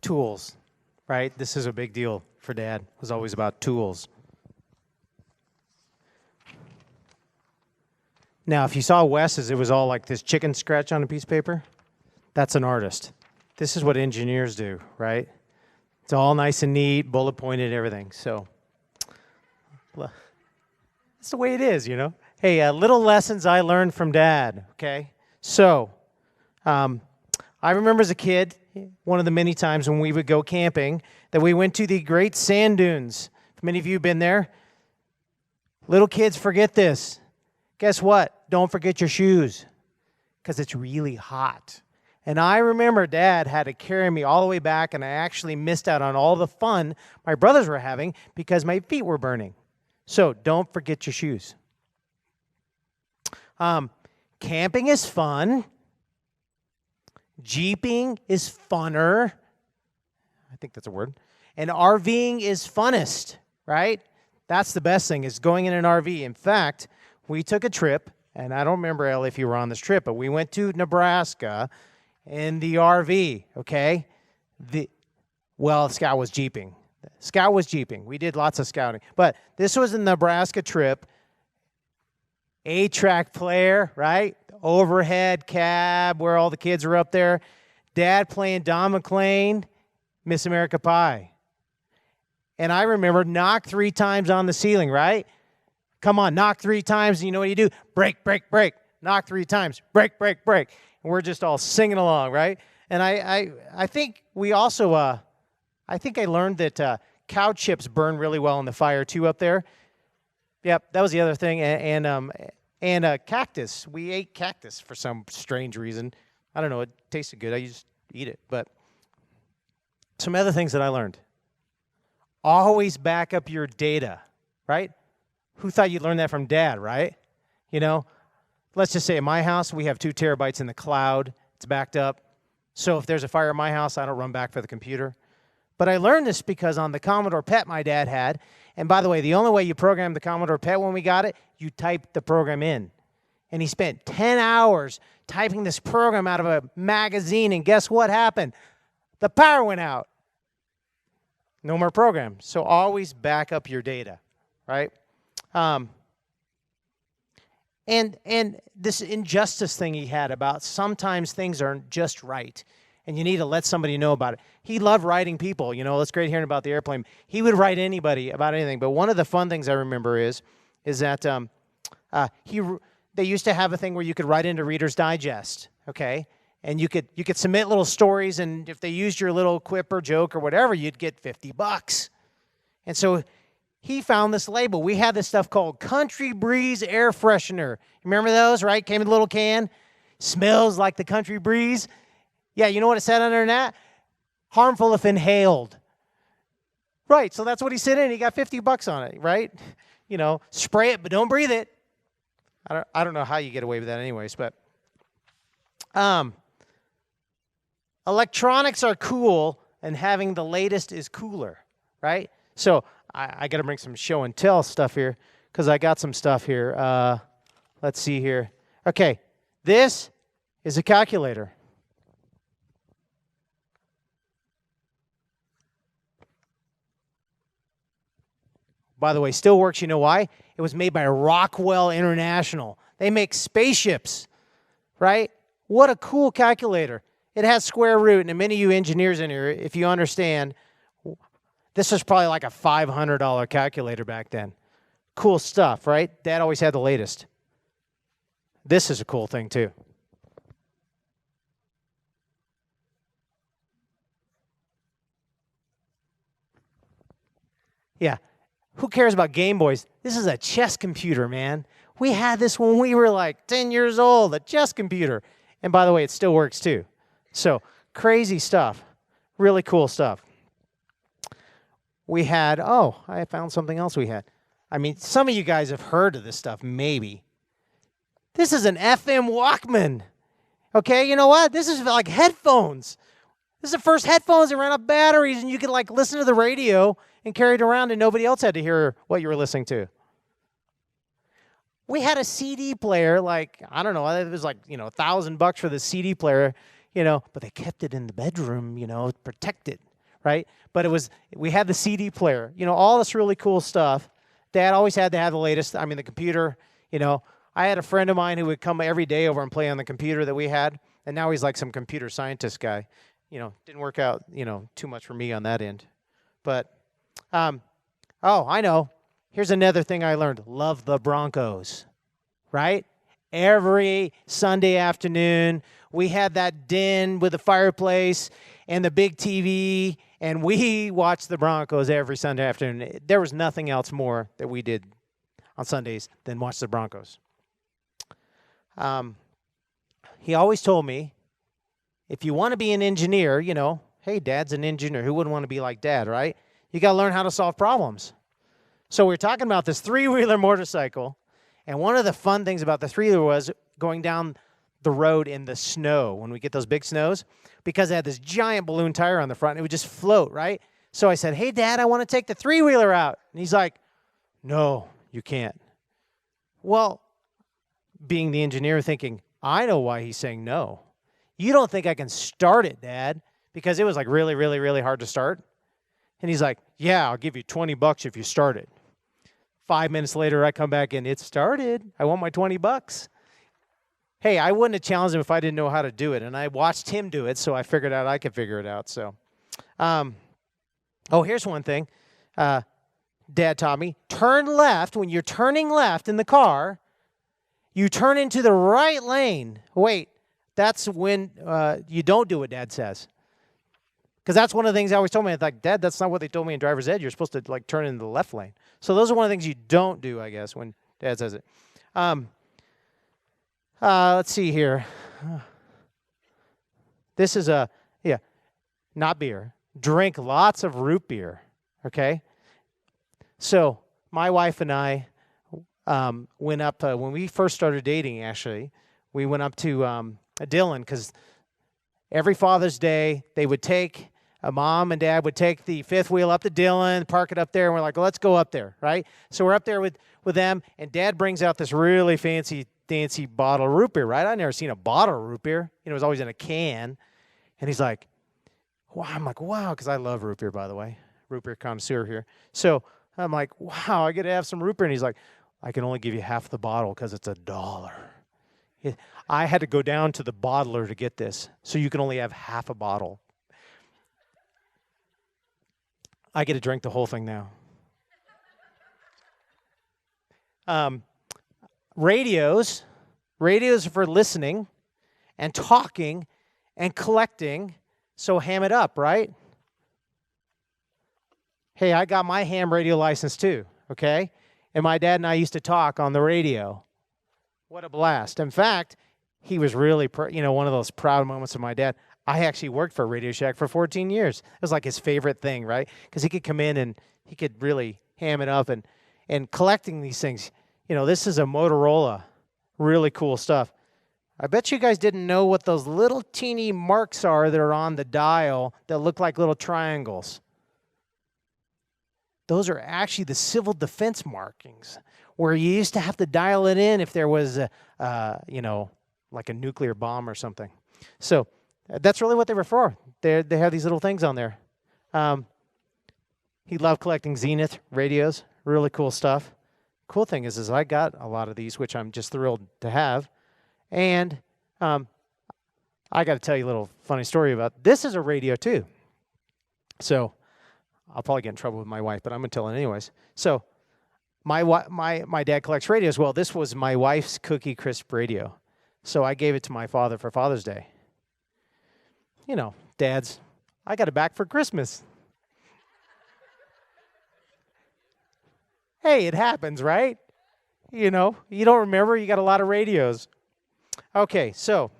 tools, right? This is a big deal for Dad. It was always about tools. Now, if you saw Wes's, it was all like this chicken scratch on a piece of paper. That's an artist. This is what engineers do, right? It's all nice and neat, bullet pointed, everything. So, well, that's the way it is, you know. Hey, little lessons I learned from Dad, okay? So, I remember as a kid, one of the many times when we would go camping, that we went to the Great Sand Dunes. Many of you have been there. Little kids, forget this. Guess what? Don't forget your shoes, because it's really hot. And I remember Dad had to carry me all the way back, and I actually missed out on all the fun my brothers were having because my feet were burning. So don't forget your shoes. Camping is fun. Jeeping is funner. I think that's a word. And RVing is funnest, right? That's the best thing, is going in an RV. In fact, we took a trip, and I don't remember, Ellie, if you were on this trip, but we went to Nebraska in the RV, okay? Scout was jeeping. Scout was jeeping. We did lots of scouting. But this was a Nebraska trip. 8-track player, right? Overhead cab where all the kids were up there. Dad playing Don McLean, Miss America Pie. And I remember knock 3 times on the ceiling, right? Come on, knock 3 times, and you know what you do? Break, break, break. Knock 3 times. Break, break, break. And we're just all singing along, right? And I think we also, I think I learned that cow chips burn really well in the fire too up there. Yep, that was the other thing. And cactus. We ate cactus for some strange reason. I don't know. It tasted good. I just eat it. But some other things that I learned. Always back up your data, right? Who thought you'd learn that from Dad, right? You know, let's just say at my house, we have 2 terabytes in the cloud. It's backed up. So if there's a fire at my house, I don't run back for the computer. But I learned this because on the Commodore PET my dad had, and by the way, the only way you programmed the Commodore PET when we got it, you typed the program in. And he spent 10 hours typing this program out of a magazine, and guess what happened? The power went out. No more program. So always back up your data, right? And this injustice thing he had about sometimes things aren't just right, and you need to let somebody know about it. He loved writing people. You know, it's great hearing about the airplane. He would write anybody about anything. But one of the fun things I remember is that they used to have a thing where you could write into Reader's Digest, okay? And you could submit little stories, and if they used your little quip or joke or whatever, you'd get $50. And so he found this label. We had this stuff called Country Breeze Air Freshener. Remember those, right? Came in a little can. Smells like the country breeze. Yeah, you know what it said under that? Harmful if inhaled. Right, so that's what he said in. He got $50 on it, right? You know, spray it, but don't breathe it. I don't know how you get away with that anyways, but electronics are cool, and having the latest is cooler, right? So I got to bring some show and tell stuff here because I got some stuff here. Let's see here. Okay, this is a calculator. By the way, still works. You know why? It was made by Rockwell International. They make spaceships, right? What a cool calculator. It has square root, and many of you engineers in here, if you understand, this was probably like a $500 calculator back then. Cool stuff, right? Dad always had the latest. This is a cool thing, too. Yeah. Who cares about Game Boys? This is a chess computer, man. We had this when we were like 10 years old, a chess computer. And by the way, it still works, too. So, crazy stuff. Really cool stuff. We had, I found something else we had. I mean, some of you guys have heard of this stuff, maybe. This is an FM Walkman. Okay, you know what? This is like headphones. This is the first headphones that ran off batteries, and you could like listen to the radio and carry it around, and nobody else had to hear what you were listening to. We had a CD player, like, I don't know, it was like, $1,000 for the CD player, but they kept it in the bedroom, protected. right? But we had the CD player, all this really cool stuff. Dad always had to have the latest. I mean, the computer, I had a friend of mine who would come every day over and play on the computer that we had, and now he's like some computer scientist guy. Didn't work out, too much for me on that end. But, I know. Here's another thing I learned. Love the Broncos, right? Every Sunday afternoon, we had that den with the fireplace and the big TV, and we watched the Broncos every Sunday afternoon. There was nothing else more that we did on Sundays than watch the Broncos. He always told me, if you want to be an engineer, hey, Dad's an engineer. Who wouldn't want to be like Dad, right? You got to learn how to solve problems. So we were talking about this three-wheeler motorcycle, and one of the fun things about the three-wheeler was going down the road in the snow when we get those big snows, because it had this giant balloon tire on the front, and it would just float, right? So I said, hey, Dad, I want to take the three-wheeler out. And he's like, no, you can't. Well, being the engineer, thinking, I know why he's saying no. You don't think I can start it, Dad, because it was like really, really, really hard to start. And he's like, yeah, I'll give you $20 if you start it. 5 minutes later, I come back and it started. I want my $20. Hey, I wouldn't have challenged him if I didn't know how to do it. And I watched him do it, so I figured out I could figure it out. So, here's one thing Dad taught me. Turn left. When you're turning left in the car, you turn into the right lane. Wait, that's when you don't do what Dad says. Because that's one of the things I always told me. It's like, Dad, that's not what they told me in driver's ed. You're supposed to turn into the left lane. So those are one of the things you don't do, I guess, when Dad says it. Let's see here. This is not beer. Drink lots of root beer, okay? So my wife and I went up, when we first started dating, actually, we went up to Dillon, because every Father's Day, they would take, Mom and Dad would take the fifth wheel up to Dillon, park it up there, and we're like, well, let's go up there, right? So we're up there with them, and Dad brings out this really fancy bottle of root beer, right? I'd never seen a bottle of root beer. It was always in a can. And he's like, wow. I'm like, wow, because I love root beer, by the way. Root beer connoisseur here. So I'm like, wow, I get to have some root beer. And he's like, I can only give you half the bottle because it's $1. I had to go down to the bottler to get this, so you can only have half a bottle. I get to drink the whole thing now. Radios are for listening and talking and collecting, so ham it up, right? Hey, I got my ham radio license too, okay? And my dad and I used to talk on the radio. What a blast. In fact, he was really, one of those proud moments of my dad. I actually worked for Radio Shack for 14 years. It was like his favorite thing, right? Because he could come in and he could really ham it up. And collecting these things, this is a Motorola. Really cool stuff. I bet you guys didn't know what those little teeny marks are that are on the dial that look like little triangles. Those are actually the civil defense markings, where you used to have to dial it in if there was like a nuclear bomb or something. So that's really what they were for. They have these little things on there. He loved collecting Zenith radios. Really cool stuff. Cool thing is I got a lot of these, which I'm just thrilled to have. And I got to tell you a little funny story about this. Is a radio too. So I'll probably get in trouble with my wife, but I'm going to tell it anyways. So my dad collects radios. Well, this was my wife's Cookie Crisp radio. So I gave it to my father for Father's Day. Dads, I got it back for Christmas. Hey, it happens, right? You don't remember, you got a lot of radios. Okay, so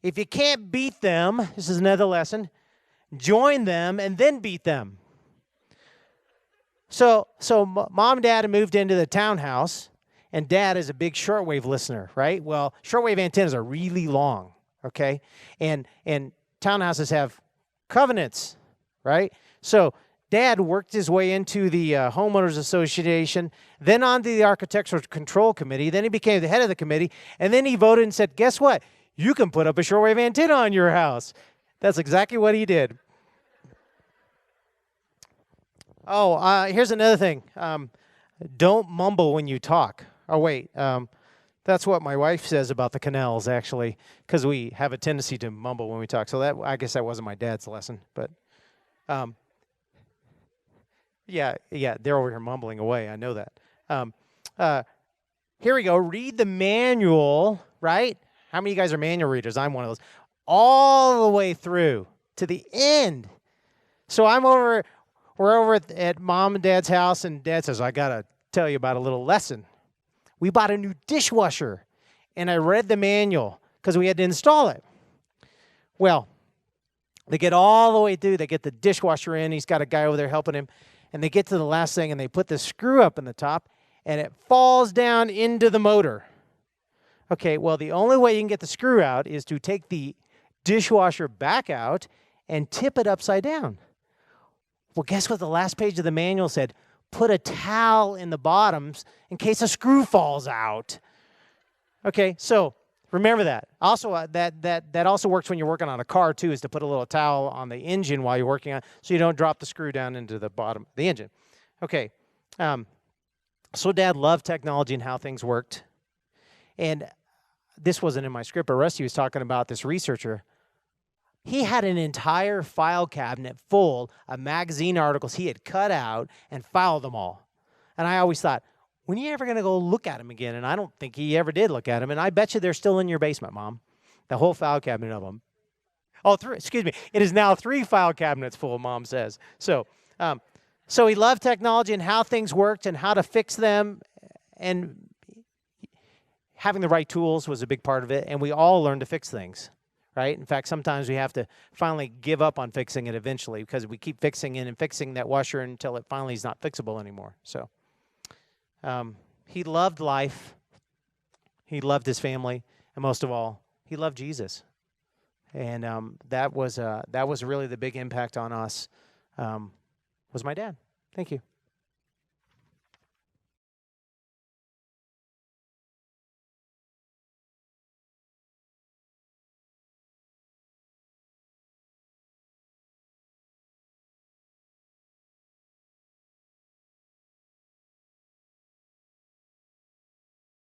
if you can't beat them, this is another lesson, join them and then beat them. So Mom and Dad had moved into the townhouse, and Dad is a big shortwave listener, right? Well, shortwave antennas are really long, okay? And townhouses have covenants, right? So Dad worked his way into the homeowners association, then onto the architectural control committee, then he became the head of the committee, and then he voted and said, guess what? You can put up a shortwave antenna on your house. That's exactly what he did. Oh, here's another thing. Don't mumble when you talk. Oh, wait. That's what my wife says about the Connells, actually, because we have a tendency to mumble when we talk. So that, I guess that wasn't my dad's lesson. But, yeah, they're over here mumbling away. I know that. Here we go. Read the manual, right? How many of you guys are manual readers? I'm one of those. All the way through to the end. So we're over at Mom and Dad's house, and Dad says, I got to tell you about a little lesson. We bought a new dishwasher, and I read the manual because we had to install it. Well, they get all the way through. They get the dishwasher in. He's got a guy over there helping him, and they get to the last thing, and they put the screw up in the top, and it falls down into the motor. Okay, well, the only way you can get the screw out is to take the dishwasher back out and tip it upside down. Well, guess what the last page of the manual said? Put a towel in the bottoms in case a screw falls out. Okay, so remember that. Also, that also works when you're working on a car too, is to put a little towel on the engine while you're working on, so you don't drop the screw down into the bottom of the engine. Okay, so Dad loved technology and how things worked. And this wasn't in my script, but Rusty was talking about this researcher. He had an entire file cabinet full of magazine articles he had cut out and filed them all. And I always thought, when are you ever going to go look at them again? And I don't think he ever did look at them. And I bet you they're still in your basement, Mom. The whole file cabinet of them. Oh, excuse me. It is now 3 file cabinets full, Mom says. So he loved technology and how things worked and how to fix them. And having the right tools was a big part of it. And we all learned to fix things. Right? In fact, sometimes we have to finally give up on fixing it eventually because we keep fixing it and fixing that washer until it finally is not fixable anymore. So he loved life. He loved his family. And most of all, he loved Jesus. And that was really the big impact on us was my dad. Thank you.